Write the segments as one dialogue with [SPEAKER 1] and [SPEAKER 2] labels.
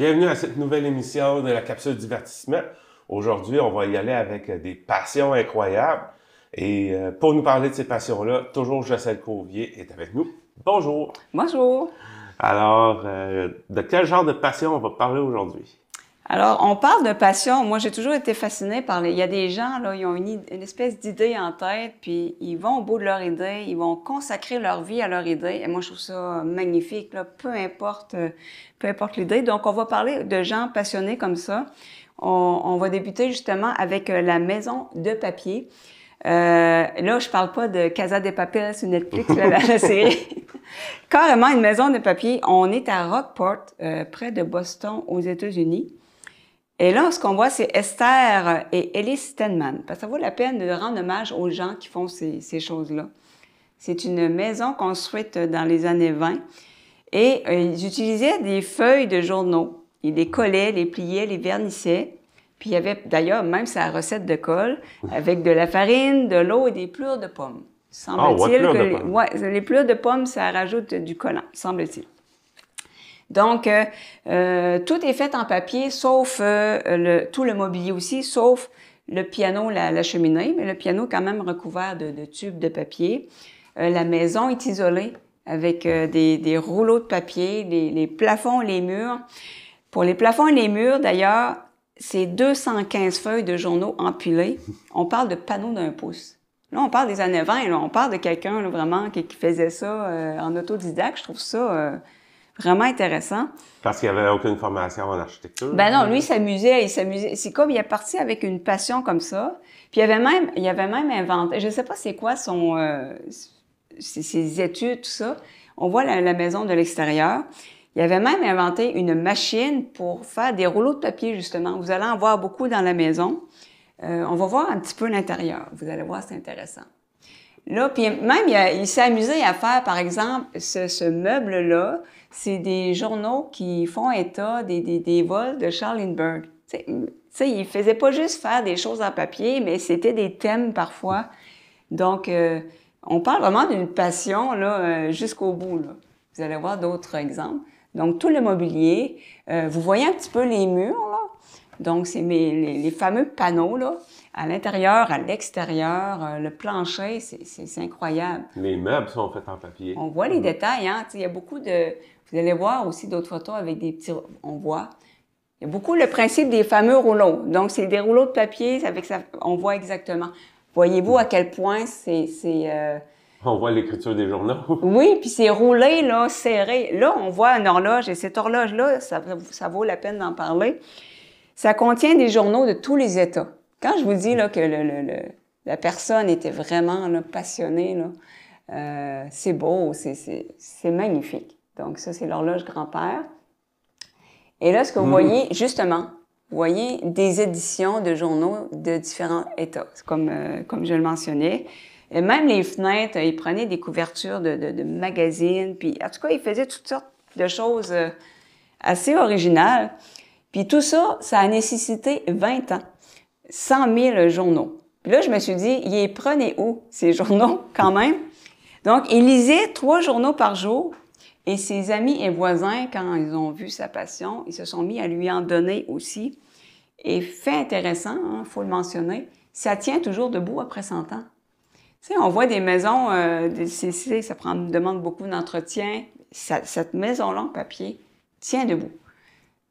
[SPEAKER 1] Bienvenue à cette nouvelle émission de la capsule divertissement. Aujourd'hui, on va y aller avec des passions incroyables. Et pour nous parler de ces passions-là, toujours Jocelyne Courvier est avec nous. Bonjour!
[SPEAKER 2] Bonjour!
[SPEAKER 1] Alors, de quel genre de passion on va parler aujourd'hui?
[SPEAKER 2] Alors, on parle de passion. Moi, j'ai toujours été fascinée par les... Il y a des gens, là, ils ont une espèce d'idée en tête, puis ils vont au bout de leur idée, ils vont consacrer leur vie à leur idée. Et moi, je trouve ça magnifique, là, peu importe l'idée. Donc, on va parler de gens passionnés comme ça. On va débuter justement avec la maison de papier. Là, je parle pas de Casa de Papel sur Netflix, la série. Carrément une maison de papier. On est à Rockport, près de Boston, aux États-Unis. Et là, ce qu'on voit, c'est Esther et Ellis Stedman. Parce que ça vaut la peine de rendre hommage aux gens qui font ces choses-là. C'est une maison construite dans les années 20. Et ils utilisaient des feuilles de journaux. Ils les collaient, les pliaient, les vernissaient. Puis il y avait d'ailleurs même sa recette de colle avec de la farine, de l'eau et des plures de pommes. Semble-t-il que les plures de pommes, ça rajoute du collant, semble-t-il. Donc, tout est fait en papier, sauf tout le mobilier aussi, sauf le piano, la cheminée, mais le piano quand même recouvert de tubes de papier. La maison est isolée avec des rouleaux de papier, les plafonds, les murs. Pour les plafonds et les murs, d'ailleurs, c'est 215 feuilles de journaux empilées. On parle de panneaux d'un pouce. Là, on parle des années 20, là, on parle de quelqu'un vraiment qui faisait ça en autodidacte. Je trouve ça vraiment intéressant.
[SPEAKER 1] Parce qu'il n'y avait aucune formation en architecture?
[SPEAKER 2] Ben non, lui, il s'amusait. C'est comme, il est parti avec une passion comme ça. Puis il avait même inventé, je ne sais pas c'est quoi ses études, tout ça. On voit la maison de l'extérieur. Il avait même inventé une machine pour faire des rouleaux de papier, justement. Vous allez en voir beaucoup dans la maison. On va voir un petit peu l'intérieur. Vous allez voir, c'est intéressant. Là, puis même, il s'est amusé à faire, par exemple, ce meuble-là, c'est des journaux qui font état des vols de Charles Lindbergh. Tu sais, il faisait pas juste faire des choses en papier, mais c'était des thèmes parfois. Donc, on parle vraiment d'une passion, là, jusqu'au bout, là. Vous allez voir d'autres exemples. Donc, tout le mobilier. Vous voyez un petit peu les murs, là. Donc, c'est les fameux panneaux, là. À l'intérieur, à l'extérieur, le plancher, c'est incroyable.
[SPEAKER 1] Les meubles sont faits en papier.
[SPEAKER 2] On voit les détails, hein. Il y a beaucoup de... Vous allez voir aussi d'autres photos avec des petits... On voit. Il y a beaucoup le principe des fameux rouleaux. Donc, c'est des rouleaux de papier avec ça. On voit exactement. Voyez-vous à quel point c'est
[SPEAKER 1] On voit l'écriture des journaux.
[SPEAKER 2] Oui, puis c'est roulé, là, serré. Là, on voit une horloge, et cette horloge-là, ça vaut la peine d'en parler. Ça contient des journaux de tous les États. Quand je vous dis là, que la personne était vraiment là, passionnée, là, c'est beau, c'est magnifique. Donc ça, c'est l'horloge grand-père. Et là, ce que vous voyez, justement, vous voyez des éditions de journaux de différents États, comme je le mentionnais. Et même les fenêtres, il prenait des couvertures de magazines, puis en tout cas, il faisait toutes sortes de choses assez originales. Puis tout ça, ça a nécessité 20 ans, 100 000 journaux. Puis là, je me suis dit, il les prenait où, ces journaux, quand même? Donc, il lisait 3 journaux par jour, et ses amis et voisins, quand ils ont vu sa passion, ils se sont mis à lui en donner aussi. Et fait intéressant, hein, faut le mentionner, ça tient toujours debout après 100 ans. Tu sais, on voit des maisons, ça demande beaucoup d'entretien. Cette maison-là en papier tient debout.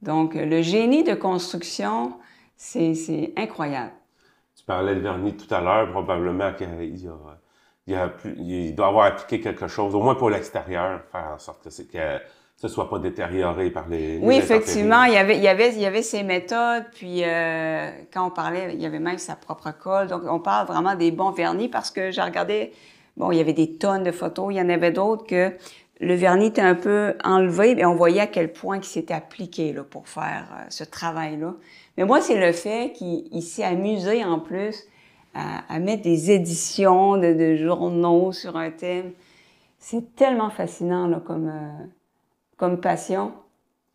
[SPEAKER 2] Donc, le génie de construction, c'est incroyable.
[SPEAKER 1] Tu parlais de vernis tout à l'heure, probablement qu'il doit avoir appliqué quelque chose, au moins pour l'extérieur, faire en sorte que ce soit pas détérioré par les
[SPEAKER 2] Oui, effectivement, il y avait ses méthodes, puis quand on parlait, il y avait même sa propre colle. Donc, on parle vraiment des bons vernis parce que j'ai regardé, bon, il y avait des tonnes de photos, il y en avait d'autres que le vernis était un peu enlevé, et on voyait à quel point il s'était appliqué là, pour faire ce travail-là. Mais moi, c'est le fait qu'il s'est amusé en plus à mettre des éditions de journaux sur un thème. C'est tellement fascinant là, comme passion.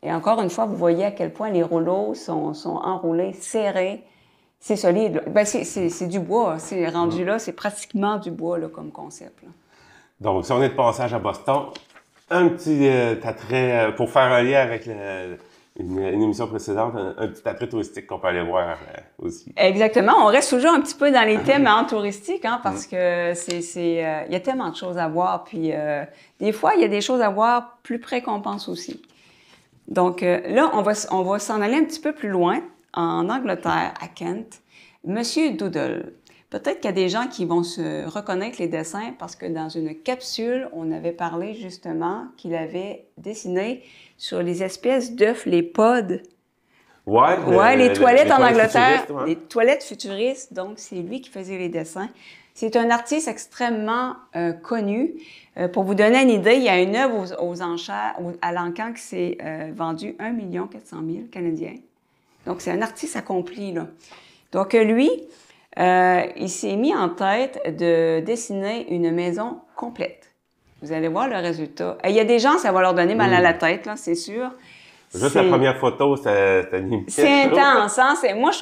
[SPEAKER 2] Et encore une fois, vous voyez à quel point les rouleaux sont enroulés, serrés. C'est solide. Ben, c'est du bois. C'est rendu là, c'est pratiquement du bois là, comme concept. Là.
[SPEAKER 1] Donc, si on est de passage à Boston, un petit attrait pour faire un lien avec une émission précédente, un petit attrait touristique qu'on peut aller voir aussi.
[SPEAKER 2] Exactement. On reste toujours un petit peu dans les thèmes touristiques, parce que il y a tellement de choses à voir. Puis des fois, il y a des choses à voir plus près qu'on pense aussi. Donc là, on va s'en aller un petit peu plus loin, en Angleterre, à Kent. Monsieur Doodle. Peut-être qu'il y a des gens qui vont se reconnaître les dessins parce que dans une capsule, on avait parlé justement qu'il avait dessiné sur les espèces d'œufs, les pods. Ouais, les toilettes en Angleterre, les toilettes futuristes. Donc, c'est lui qui faisait les dessins. C'est un artiste extrêmement connu. Pour vous donner une idée, il y a une œuvre aux enchères à l'encan qui s'est vendue 1 400 000 Canadiens. Donc, c'est un artiste accompli, là. Donc, lui, il s'est mis en tête de dessiner une maison complète. Vous allez voir le résultat. Il y a des gens, ça va leur donner mal à la tête, là, c'est sûr.
[SPEAKER 1] Juste la première photo, c'est limite.
[SPEAKER 2] C'est intense, hein? Moi, je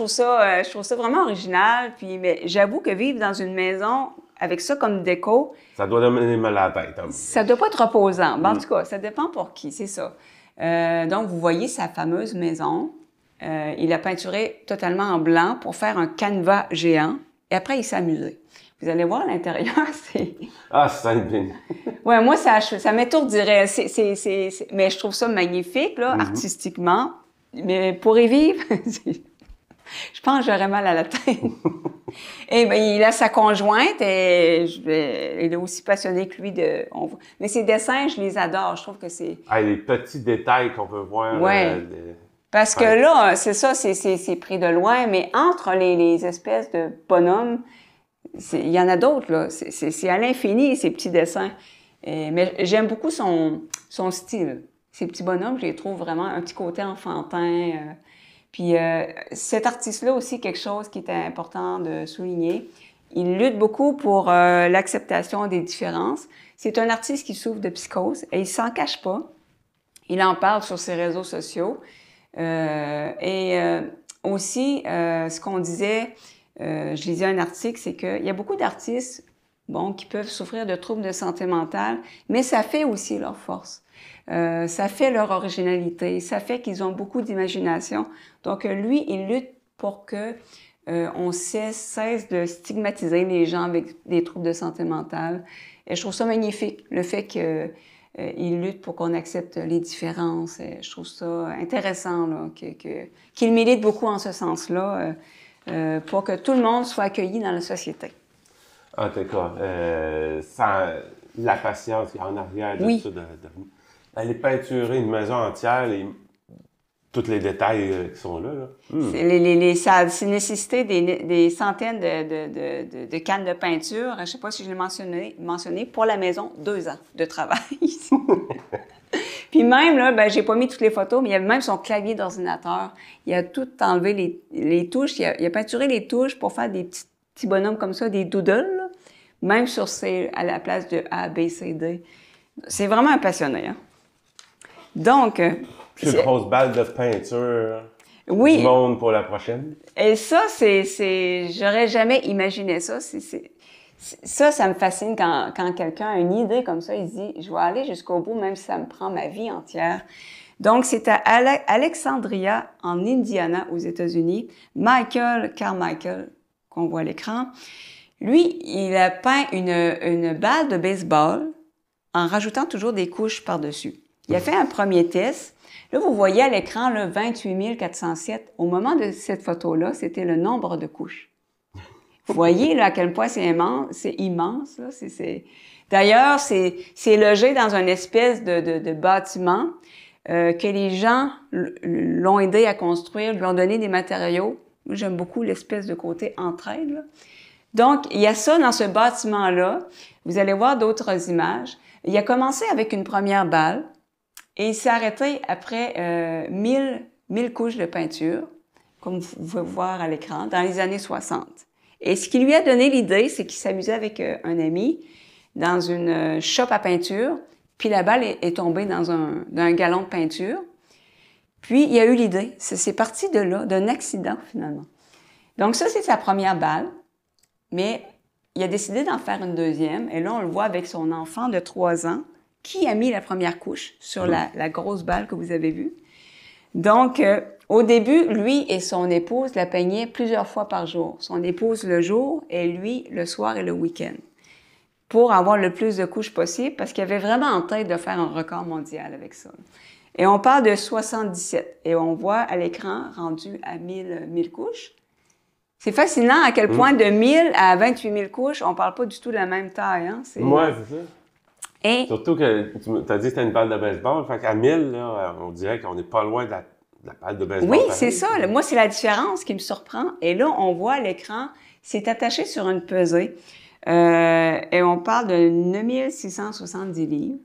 [SPEAKER 2] trouve ça vraiment original. Puis, mais j'avoue que vivre dans une maison avec ça comme déco...
[SPEAKER 1] Ça doit donner mal à la tête. Hein.
[SPEAKER 2] Ça doit pas être reposant. En tout cas, ça dépend pour qui, c'est ça. Donc, vous voyez sa fameuse maison. Il a peinturé totalement en blanc pour faire un canevas géant. Et après, il s'est amusé. Vous allez voir l'intérieur, c'est...
[SPEAKER 1] Ah, c'est bien.
[SPEAKER 2] Ouais, moi, ça m'étourdirait. Mais je trouve ça magnifique, là, artistiquement. Mais pour y vivre, je pense que j'aurais mal à la tête. Et bien, il a sa conjointe et il est aussi passionné que lui mais ses dessins, je les adore. Je trouve que c'est...
[SPEAKER 1] Ah, les petits détails qu'on peut voir.
[SPEAKER 2] Ouais. Parce que là, c'est ça, c'est pris de loin, mais entre les espèces de bonhommes, il y en a d'autres, là. C'est à l'infini, ces petits dessins. Mais j'aime beaucoup son style. Ces petits bonhommes, je les trouve vraiment un petit côté enfantin. Puis cet artiste-là aussi, quelque chose qui est important de souligner, il lutte beaucoup pour l'acceptation des différences. C'est un artiste qui souffre de psychose et il s'en cache pas. Il en parle sur ses réseaux sociaux. Aussi, ce qu'on disait, je lisais un article, c'est qu'il y a beaucoup d'artistes, qui peuvent souffrir de troubles de santé mentale, mais ça fait aussi leur force. Ça fait leur originalité, ça fait qu'ils ont beaucoup d'imagination. Donc, lui, il lutte pour que on cesse de stigmatiser les gens avec des troubles de santé mentale. Et je trouve ça magnifique, le fait que il lutte pour qu'on accepte les différences. Je trouve ça intéressant là, qu'il milite beaucoup en ce sens-là pour que tout le monde soit accueilli dans la société.
[SPEAKER 1] En tout cas, sans la patience qu'il y a en arrière de ça, aller peinturer une maison entière, tous les détails qui sont là.
[SPEAKER 2] C'est nécessité des centaines de cannes de peinture. Je ne sais pas si je l'ai mentionné, pour la maison, 2 ans de travail. Puis même, là, j'ai pas mis toutes les photos, mais il y avait même son clavier d'ordinateur. Il a tout enlevé les touches. Il a peinturé les touches pour faire des petits bonhommes comme ça, des doodles, là. Même à la place de A, B, C, D. C'est vraiment un passionné, hein? Donc...
[SPEAKER 1] Plus grosse balle de peinture du monde pour la prochaine.
[SPEAKER 2] Et ça, j'aurais jamais imaginé ça. Ça me fascine quand quelqu'un a une idée comme ça, il se dit, je vais aller jusqu'au bout, même si ça me prend ma vie entière. Donc, c'est à Alexandria, en Indiana, aux États-Unis. Michael Carmichael, qu'on voit à l'écran, lui, il a peint une balle de baseball en rajoutant toujours des couches par-dessus. Il a fait un premier test. Là, vous voyez à l'écran, 28 407. Au moment de cette photo-là, c'était le nombre de couches. Vous voyez là, à quel point c'est immense. Là. D'ailleurs, c'est logé dans une espèce de bâtiment que les gens l'ont aidé à construire, lui ont donné des matériaux. Moi, j'aime beaucoup l'espèce de côté entraide, là. Donc, il y a ça dans ce bâtiment-là. Vous allez voir d'autres images. Il a commencé avec une première balle. Et il s'est arrêté après 1000 couches de peinture, comme vous pouvez voir à l'écran, dans les années 60. Et ce qui lui a donné l'idée, c'est qu'il s'amusait avec un ami dans une shop à peinture, puis la balle est tombée dans un galon de peinture. Puis il a eu l'idée. C'est parti de là, d'un accident finalement. Donc ça, c'est sa première balle, mais il a décidé d'en faire une deuxième. Et là, on le voit avec son enfant de 3 ans, qui a mis la première couche sur la grosse balle que vous avez vue. Donc, au début, lui et son épouse la peignaient plusieurs fois par jour. Son épouse le jour et lui le soir et le week-end, pour avoir le plus de couches possible, parce qu'il avait vraiment en tête de faire un record mondial avec ça. Et on parle de 77, et on voit à l'écran rendu à 1000 couches. C'est fascinant à quel point de 1000 à 28 000 couches, on parle pas du tout de la même taille. Hein?
[SPEAKER 1] Ouais, c'est ça.
[SPEAKER 2] Et...
[SPEAKER 1] Surtout que tu as dit que c'était une balle de baseball, fait qu'à 1000, là, on dirait qu'on n'est pas loin de la balle de baseball.
[SPEAKER 2] Oui, c'est ça. Moi, c'est la différence qui me surprend. Et là, on voit à l'écran, c'est attaché sur une pesée. Et on parle de 9670 livres.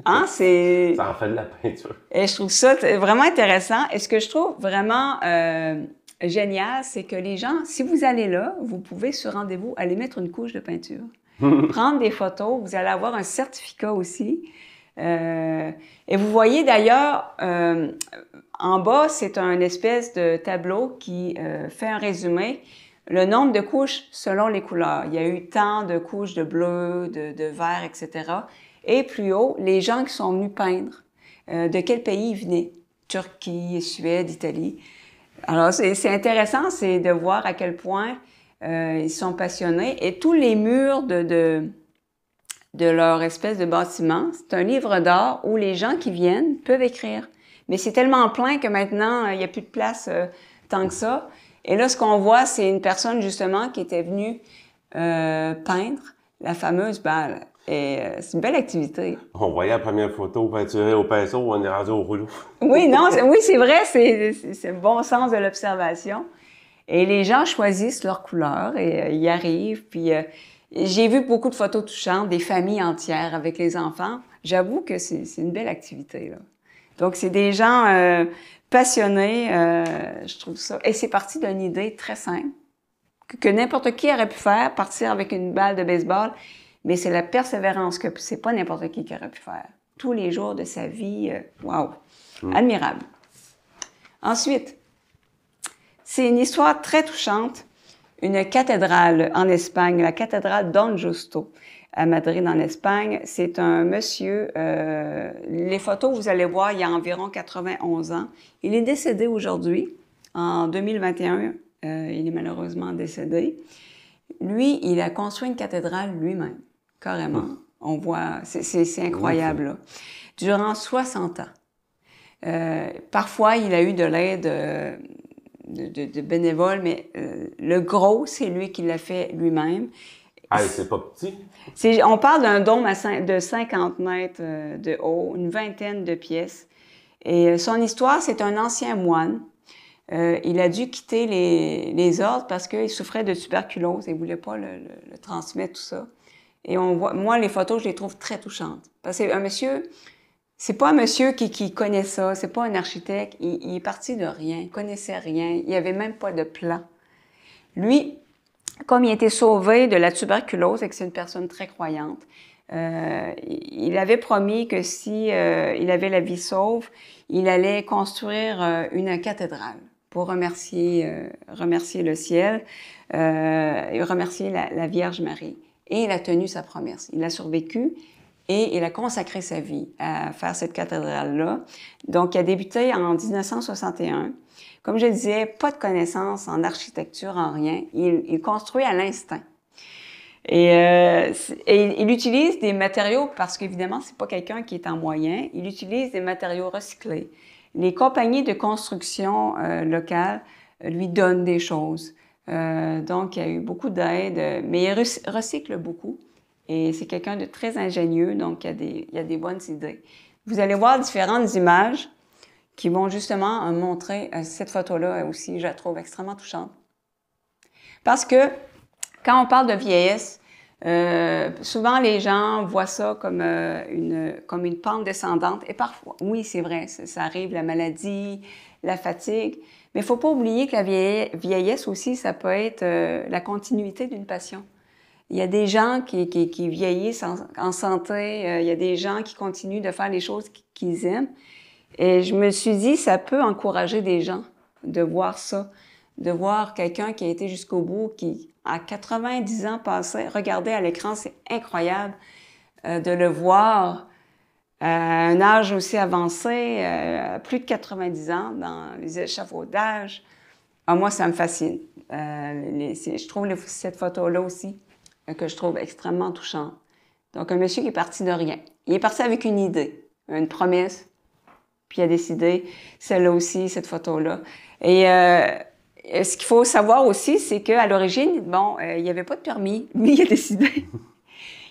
[SPEAKER 2] Hein, c'est...
[SPEAKER 1] Ça en fait de la peinture.
[SPEAKER 2] Et je trouve ça vraiment intéressant. Et ce que je trouve vraiment génial, c'est que les gens, si vous allez là, vous pouvez, sur rendez-vous, aller mettre une couche de peinture. Prendre des photos. Vous allez avoir un certificat aussi. Et vous voyez d'ailleurs, en bas, c'est un espèce de tableau qui fait un résumé. Le nombre de couches selon les couleurs. Il y a eu tant de couches de bleu, de vert, etc. Et plus haut, les gens qui sont venus peindre. De quel pays ils venaient? Turquie, Suède, Italie. Alors, c'est intéressant, c'est de voir à quel point ils sont passionnés. Et tous les murs de leur espèce de bâtiment, c'est un livre d'art où les gens qui viennent peuvent écrire. Mais c'est tellement plein que maintenant, il n'y a plus de place tant que ça. Et là, ce qu'on voit, c'est une personne, justement, qui était venue peindre la fameuse balle. Et c'est une belle activité.
[SPEAKER 1] On voyait la première photo peinturée au pinceau, on est rendu au rouleau.
[SPEAKER 2] Oui, non, oui, c'est vrai, c'est le bon sens de l'observation. Et les gens choisissent leur couleur et y arrivent. Puis j'ai vu beaucoup de photos touchantes, des familles entières avec les enfants. J'avoue que c'est une belle activité, là. Donc, c'est des gens passionnés, je trouve ça. Et c'est parti d'une idée très simple, que n'importe qui aurait pu faire, partir avec une balle de baseball. Mais c'est la persévérance que c'est pas n'importe qui aurait pu faire. Tous les jours de sa vie, wow, admirable. Ensuite, c'est une histoire très touchante, une cathédrale en Espagne, la cathédrale Don Justo à Madrid en Espagne. C'est un monsieur, les photos, vous allez voir, il y a environ 91 ans. Il est décédé aujourd'hui, en 2021, il est malheureusement décédé. Lui, il a construit une cathédrale lui-même. Carrément. On voit, c'est incroyable, là. Durant 60 ans. Parfois, il a eu de l'aide de bénévoles, mais le gros, c'est lui qui l'a fait lui-même.
[SPEAKER 1] Ah, c'est pas petit?
[SPEAKER 2] On parle d'un dôme de 50 mètres de haut, une vingtaine de pièces. Et son histoire, c'est un ancien moine. Il a dû quitter les ordres parce qu'il souffrait de tuberculose et il voulait pas le transmettre, tout ça. Et on voit, moi, les photos, je les trouve très touchantes. Parce que un monsieur, c'est pas un monsieur qui connaît ça, c'est pas un architecte, il est parti de rien, il connaissait rien, il avait même pas de plan. Lui, comme il a été sauvé de la tuberculose et que c'est une personne très croyante, il avait promis que si il avait la vie sauve, il allait construire une cathédrale pour remercier le ciel et remercier la Vierge Marie. Et il a tenu sa promesse. Il a survécu et il a consacré sa vie à faire cette cathédrale-là. Donc, il a débuté en 1961. Comme je disais, pas de connaissances en architecture, en rien. Il construit à l'instinct. Et il utilise des matériaux, parce qu'évidemment, c'est pas quelqu'un qui est en moyen, il utilise des matériaux recyclés. Les compagnies de construction locales lui donnent des choses. Donc, il y a eu beaucoup d'aide, mais il recycle beaucoup. Et c'est quelqu'un de très ingénieux, donc il y a des bonnes idées. Vous allez voir différentes images qui vont justement montrer cette photo-là aussi, je la trouve extrêmement touchante. Parce que quand on parle de vieillesse, souvent les gens voient ça comme une pente descendante. Et parfois, oui, c'est vrai, ça arrive, la maladie, la fatigue. Mais il ne faut pas oublier que la vieillesse aussi, ça peut être la continuité d'une passion. Il y a des gens qui vieillissent en santé, il y a des gens qui continuent de faire les choses qu'ils aiment. Et je me suis dit, ça peut encourager des gens de voir ça, de voir quelqu'un qui a été jusqu'au bout, qui, à 90 ans passés, regardez à l'écran, c'est incroyable de le voir un âge aussi avancé, plus de 90 ans dans les échafaudages. Ah, moi, ça me fascine. Je trouve cette photo-là aussi que je trouve extrêmement touchante. Donc, un monsieur qui est parti de rien. Il est parti avec une idée, une promesse, puis il a décidé, celle-là aussi, cette photo-là. Et ce qu'il faut savoir aussi, c'est qu'à l'origine, bon, il n'y avait pas de permis. Lui, il a décidé.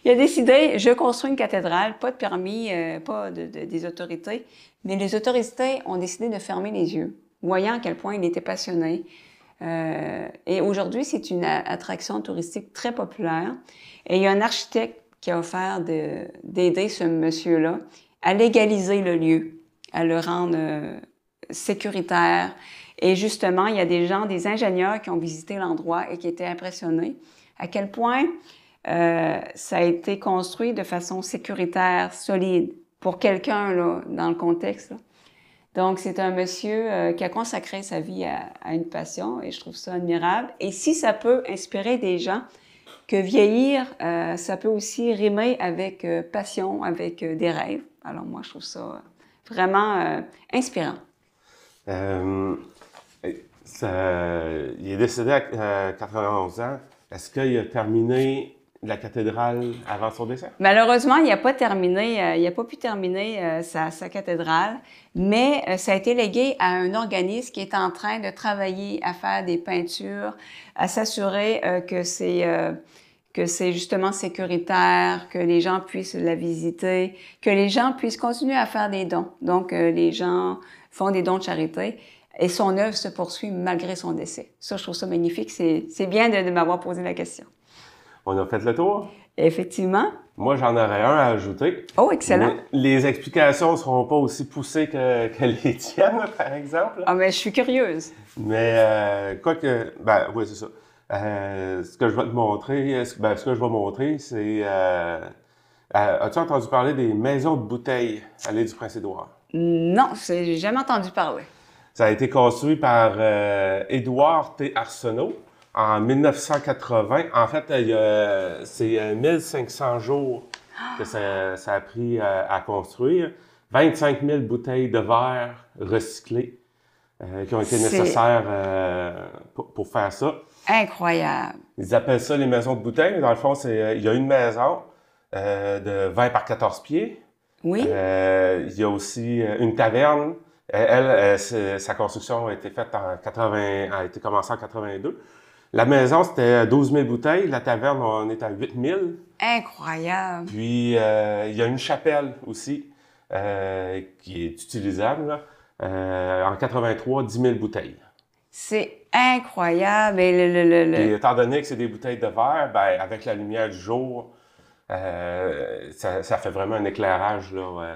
[SPEAKER 2] Il a décidé, je construis une cathédrale, pas de permis, pas des autorités. Mais les autorités ont décidé de fermer les yeux, voyant à quel point il était passionné. Et aujourd'hui, c'est une attraction touristique très populaire. Et il y a un architecte qui a offert d'aider ce monsieur-là à légaliser le lieu, à le rendre sécuritaire. Et justement, il y a des gens, des ingénieurs qui ont visité l'endroit et qui étaient impressionnés à quel point ça a été construit de façon sécuritaire, solide, pour quelqu'un, là, dans le contexte, là. Donc, c'est un monsieur qui a consacré sa vie à une passion et je trouve ça admirable. Et si ça peut inspirer des gens, que vieillir, ça peut aussi rimer avec passion, avec des rêves. Alors moi, je trouve ça vraiment inspirant.
[SPEAKER 1] Il est décédé à 91 ans. Est-ce qu'il a terminé la cathédrale avant son décès?
[SPEAKER 2] Malheureusement, il n'a pas terminé, il n'a pas pu terminer sa cathédrale, mais ça a été légué à un organisme qui est en train de travailler à faire des peintures, à s'assurer que c'est justement sécuritaire, que les gens puissent la visiter, que les gens puissent continuer à faire des dons. Donc, les gens font des dons de charité et son œuvre se poursuit malgré son décès. Ça, je trouve ça magnifique. C'est bien de m'avoir posé la question.
[SPEAKER 1] On a fait le tour?
[SPEAKER 2] Effectivement.
[SPEAKER 1] Moi, j'en aurais un à ajouter.
[SPEAKER 2] Oh, excellent.
[SPEAKER 1] Mais les explications ne seront pas aussi poussées que les tiennes, par exemple.
[SPEAKER 2] Ah, mais je suis curieuse.
[SPEAKER 1] Mais, quoique, ben, oui, c'est ça. Ce que je vais te montrer, ce que je vais montrer, c'est... as-tu entendu parler des maisons de bouteilles à l'île du Prince-Édouard?
[SPEAKER 2] Non, j'ai jamais entendu parler.
[SPEAKER 1] Ça a été construit par Édouard T. Arsenault en 1980. En fait, c'est 1500 jours que ça a pris à construire. 25 000 bouteilles de verre recyclées qui ont été nécessaires pour faire ça.
[SPEAKER 2] Incroyable.
[SPEAKER 1] Ils appellent ça les maisons de bouteilles. Dans le fond, il y a une maison de 20 par 14 pieds.
[SPEAKER 2] Oui.
[SPEAKER 1] Il y a aussi une taverne. Sa construction a été faite a été commencée en 82. La maison, c'était 12 000 bouteilles. La taverne, on est à 8 000.
[SPEAKER 2] Incroyable.
[SPEAKER 1] Puis, il y a une chapelle aussi qui est utilisable. Là. En 83, 10 000 bouteilles.
[SPEAKER 2] C'est incroyable. Et
[SPEAKER 1] Puis, étant donné que c'est des bouteilles de verre, ben, avec la lumière du jour, ça fait vraiment un éclairage là,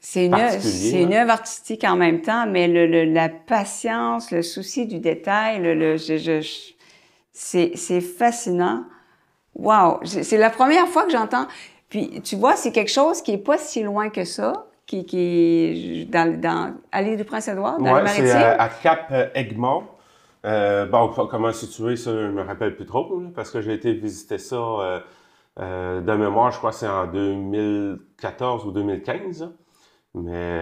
[SPEAKER 2] c'est une œuvre artistique en même temps, mais la patience, le souci du détail, c'est fascinant. Wow! C'est la première fois que j'entends. Puis, tu vois, c'est quelque chose qui est pas si loin que ça, qui est à l'île du Prince-Édouard, dans le Maritime.
[SPEAKER 1] C'est à Cap-Egmont. Bon, comment situé, ça, je me rappelle plus trop, là, parce que j'ai été visiter ça de mémoire, je crois que c'est en 2014 ou 2015. Là. Mais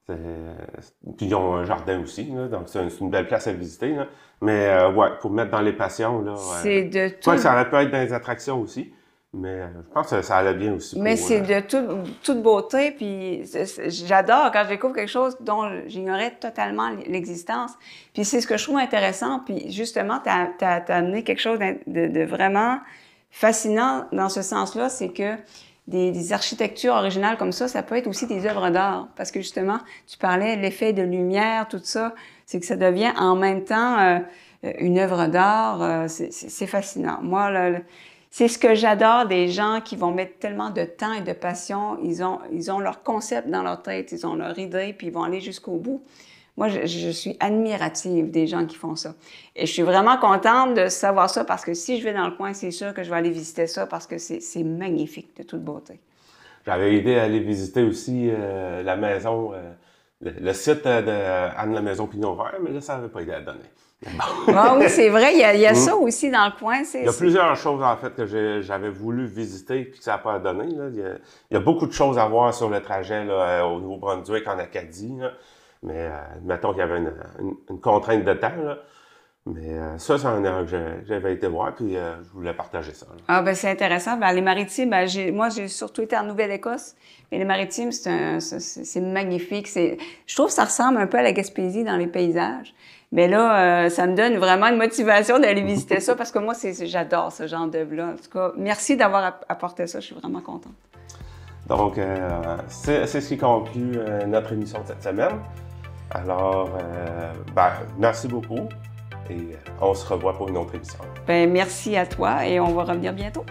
[SPEAKER 1] puis ils ont un jardin aussi, là, donc c'est une belle place à visiter. Là. Mais ouais, pour mettre dans les passions, là.
[SPEAKER 2] C'est de tout.
[SPEAKER 1] Ouais, ça aurait pu être dans les attractions aussi, mais je pense que ça allait bien aussi.
[SPEAKER 2] Mais c'est de toute beauté, puis j'adore quand je découvre quelque chose dont j'ignorais totalement l'existence. Puis c'est ce que je trouve intéressant, puis justement, t'as amené quelque chose de vraiment fascinant dans ce sens-là, c'est que des architectures originales comme ça peut être aussi des œuvres d'art. Parce que justement, tu parlais de l'effet de lumière, tout ça, c'est que ça devient en même temps une œuvre d'art. C'est fascinant. Moi, c'est ce que j'adore des gens qui vont mettre tellement de temps et de passion. Ils ont leur concept dans leur tête, ils ont leur idée, puis ils vont aller jusqu'au bout. Moi, je suis admirative des gens qui font ça. Et je suis vraiment contente de savoir ça parce que si je vais dans le coin, c'est sûr que je vais aller visiter ça parce que c'est magnifique de toute beauté.
[SPEAKER 1] J'avais aidé à aller visiter aussi la maison le site de Anne la Maison Pinot Vert, mais là, ça n'avait pas été à donner.
[SPEAKER 2] Ah oui, c'est vrai, il y a ça aussi dans le coin.
[SPEAKER 1] Il y a plusieurs choses, en fait, que j'avais voulu visiter puis que ça n'a pas donné. Là. Il y a beaucoup de choses à voir sur le trajet là, au Nouveau-Brunswick, en Acadie. Là. Mais mettons qu'il y avait une contrainte de temps. Là. Mais ça, c'est un erreur que j'avais été voir, puis je voulais partager ça. Là.
[SPEAKER 2] Ah, ben c'est intéressant. Ben, les Maritimes, moi, j'ai surtout été en Nouvelle-Écosse. Mais les Maritimes, c'est magnifique. Je trouve que ça ressemble un peu à la Gaspésie dans les paysages. Mais là, ça me donne vraiment une motivation d'aller visiter ça parce que moi, j'adore ce genre d'œuvre-là. En tout cas, merci d'avoir apporté ça. Je suis vraiment contente.
[SPEAKER 1] Donc, c'est ce qui conclut notre émission de cette semaine. Alors, merci beaucoup et on se revoit pour une autre émission.
[SPEAKER 2] Ben, merci à toi et on va revenir bientôt.